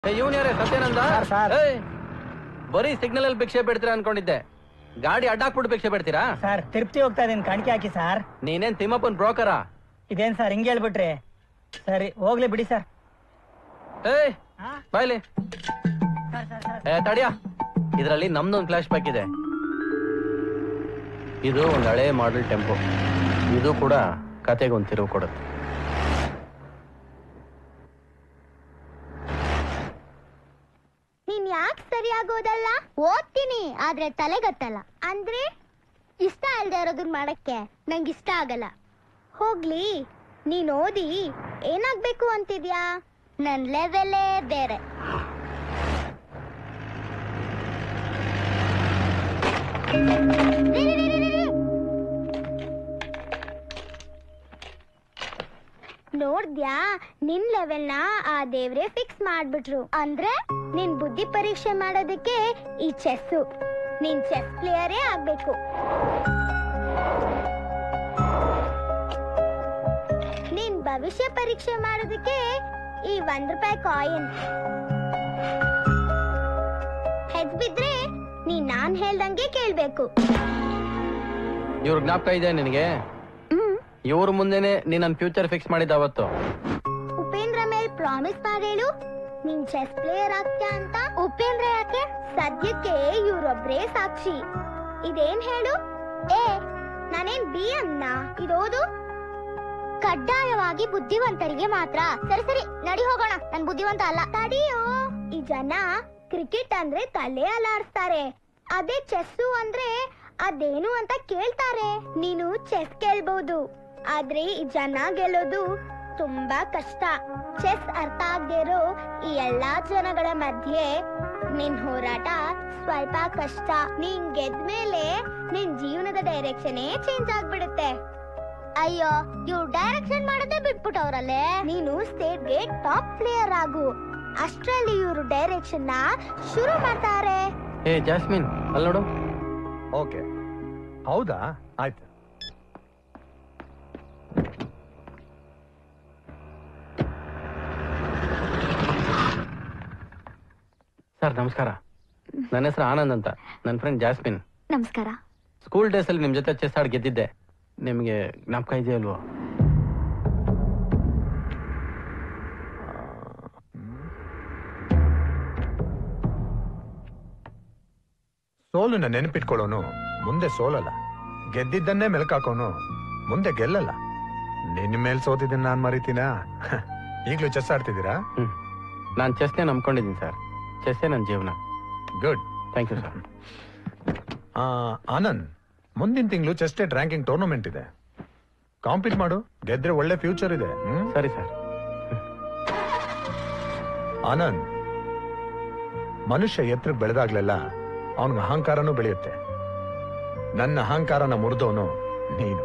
ಇವನ್ ಯಾರೇ ಸತ್ಯಾನಂದ? ಬರೀ ಸಿಗ್ನಲ್ ಅಲ್ಲಿ ಭಿಕ್ಷೆ ಬಿಡ್ತೀರಾ ಅನ್ಕೊಂಡಿದ್ದೆ. ಗಾಡಿ ಅಡ್ಡಾಕ್ಬಿಟ್ಟು ಭಿಕ್ಷೆ ಬಿಡ್ತೀರಾ? ಸರ್ ತಿರುಪತಿ ಹೋಗ್ತಾ ಇದೀನಿ, ಕಾಣಿಕೆ ಹಾಕಿ ಸರ್. ನೀನೇನ್ ತಿಮ್ಮಪ್ಪನ್ ಬ್ರೋಕರಾ? ಇದೇನ್ ಸರ್ ಹಿಂಗೆ ಹೇಳ್ಬಿಟ್ರಿ? ಸರಿ ಹೋಗ್ಲಿ ಬಿಡಿ ಸರ್. ಬಾಯ್ಲಿ ತಡಿಯಾ, ಇದರಲ್ಲಿ ನಮ್ದೊಂದು ಫ್ಲಾಶ್ ಬ್ಯಾಕ್ ಇದೆ. ಇದು ಒಂದು ಹಳೆ ಮಾಡೆಲ್ ಟೆಂಪೋ. ಇದು ಕೂಡ ಕತೆಗೆ ಒಂದು ತಿರುವು ಕೊಡುತ್ತೆ. ನೀನ್ ಯಾಕೆ ಸರಿಯಾಗೋದಲ್ಲ? ಓದ್ತೀನಿ ಆದ್ರೆ ತಲೆಗತ್ತಲ್ಲ. ಅಂದ್ರೆ ಇಷ್ಟ ಇಲ್ದೇ ಇರೋದನ್ನ ಮಾಡಕ್ಕೆ ನಂಗೆ ಇಷ್ಟ ಆಗಲ್ಲ. ಹೋಗ್ಲಿ, ನೀನ್ ಓದಿ ಏನಾಗ್ಬೇಕು ಅಂತಿದ್ಯಾ? ನನ್ ಲೆವೆಲೇ ಬೇರೆ. ನೋಡ್ದ್ಯಾ, ನಿನ್ ಲೆವೆಲ್ನ ಆ ದೇವ್ರೆ ಫಿಕ್ಸ್ ಮಾಡ್ಬಿಟ್ರು. ಅಂದ್ರೆ ನಿನ್ ಬುದ್ಧಿ ಪರೀಕ್ಷೆ ಮಾಡೋದಕ್ಕೆ ಈ ಚೆಸ್ಸು. ನೀನ್ ಚೆಸ್ ಪ್ಲೇಯರೇ ಆಗ್ಬೇಕು. ನಿನ್ ಭವಿಷ್ಯ ಪರೀಕ್ಷೆ ಮಾಡೋದಕ್ಕೆ ಈ ₹1 ಕಾಯಿನ್. ಹೆಡ್ ಬಿದ್ರೆ ನೀನ್ ನಾನ್ ಹೇಳ್ದಂಗೆ ಕೇಳ್ಬೇಕು. ಇವ್ರ ಜ್ಞಾಪಕ ಇದೆ ನಿನಗೆ? ಇವ್ರ ಮುಂದೆನೆ ನೀನ್ ನನ್ ಫ್ಯೂಚರ್ ಫಿಕ್ಸ್ ಮಾಡಿದ ಅವತ್ತು. ಉಪೇಂದ್ರ ಮೇಲ್ ಪ್ರಾಮಿಸ್ ಮಾಡೇಳು ನೀನ್ ಚೆಸ್ ಪ್ಲೇಯರ್ ಆಗ್ತ್ಯಾ ಅಂತ. ಉಪೇಂದ್ರ ಯಾಕೆ? ಸದ್ಯಕ್ಕೆ ಇವ್ರೊಬ್ರೇ ಸಾಕ್ಷಿ. ಇದೇನ್ ಹೇಳು? ನಾನೇನ್ BM ನಾ? ಇದೋದು ಕಡ್ಡಾಯವಾಗಿ ಬುದ್ಧಿವಂತರಿಗೆ ಮಾತ್ರ. ಸರಿ ಸರಿ ನಡಿ ಹೋಗೋಣ. ನನ್ ಬುದ್ಧಿವಂತ ಅಲ್ಲ. ತಡಿಯೋ, ಈ ಜನ ಕ್ರಿಕೆಟ್ ಅಂದ್ರೆ ತಲೆ ಅಲಾಡಿಸ್ತಾರೆ, ಅದೇ ಚೆಸ್ಸು ಅಂದ್ರೆ ಅದೇನು ಅಂತ ಕೇಳ್ತಾರೆ. ನೀನು ಚೆಸ್ ಗೆಲ್ಬಹುದು, ಆದ್ರೆ ಈ ಜನ ಗೆಲ್ಲೋದು ತುಂಬಾ ಕಷ್ಟ. ಚೆಸ್ ಅರ್ಥ ಆಗದೆ ಇರೋ ಈ ಎಲ್ಲಾ ಜನಗಳ ಮಧ್ಯೆ ನಿನ್ ಹೋರಾಟ ಸ್ವಲ್ಪ ಕಷ್ಟ. ನೀನ್ ಗೆದ್ಮೇಲೆ ನಿನ್ ಜೀವನದ ಡೈರೆಕ್ಷನ್ ಚೇಂಜ್ ಆಗ್ಬಿಡುತ್ತೆ. ಅಯ್ಯೋ, ಇವ್ರು ಡೈರೆಕ್ಷನ್ ಮಾಡೋದೇ ಬಿಟ್ಬಿಟ್ಟವ್ರಲ್ಲೇ. ನೀನು ಸ್ಟೇಟ್ಗೆ ಟಾಪ್ ಪ್ಲೇಯರ್ ಆಗು, ಅಷ್ಟ್ರಲ್ಲಿ ಇವರು ಡೈರೆಕ್ಷನ್ ಶುರು ಮಾಡ್ತಾರೆ. ಜಾಸ್ಮಿನ್ ಅಲ್ಲಿ ನೋಡು. ಓಕೆ, ಹೌದಾ? ಆಯ್ತು. ಸರ್ ನಮಸ್ಕಾರ. ನನ್ನ ಹೆಸರು ಆನಂದ್ ಅಂತ. ನನ್ನ ಫ್ರೆಂಡ್ ಜಾಸ್ಮಿನ್. ನಮಸ್ಕಾರ. ಸ್ಕೂಲ್ ಡೇಸ್ ಅಲ್ಲಿ ನಿಮ್ ಜೊತೆ ಚೆಸ್ ಆಡ್ ಗೆದ್ದಿದ್ದೆ. ನಿಮ್ಗೆ ಜ್ಞಾಪಕ ಇದೆಯಲ್ವೋ? ಸೋಲನ್ನ ನೆನಪಿಟ್ಕೊಳ್ಳೋನು ಮುಂದೆ ಸೋಲಲ್ಲ, ಗೆದ್ದಿದ್ದನ್ನೇ ಮೆಲುಕಾಕೋನು ಮುಂದೆ ಗೆಲ್ಲಲ್ಲ. ನಿನ್ನ ಮೇಲೆ ಸೋತಿದ್ದೀನಿ ನಾನ್ ಮರಿತೀನ? ಈಗ್ಲೂ ಚೆಸ್ ಆಡ್ತಿದ್ದೀರಾ? ನಾನ್ ಚೆಸ್ನೇ ನಂಬ್ಕೊಂಡಿದ್ದೀನಿ ಸರ್. ಚೆಸ್ಸೇ ನನ್ನ ಜೀವನ. Good, thank you sir. Anand, ಮುಂದಿನ ತಿಂಗಳು ಚೆಸ್ ಸ್ಟೇಟ್ ರ್ಯಾಂಕಿಂಗ್ ಟೂರ್ನಮೆಂಟ್ ಇದೆ, ಕಾಂಪೀಟ್ ಮಾಡು. ಗೆದ್ರೆ ಒಳ್ಳೆ ಫ್ಯೂಚರ್ ಇದೆ. ಸರಿ ಸರ್. ಆನಂದ್, ಮನುಷ್ಯ ಎತ್ತರಕ್ಕೆ ಬೆಳೆದಾಗ್ಲೆಲ್ಲ ಅವನಿಗೆ ಅಹಂಕಾರನೂ ಬೆಳೆಯುತ್ತೆ. ನನ್ನ ಅಹಂಕಾರನ ಮುರಿದವನು ನೀನು.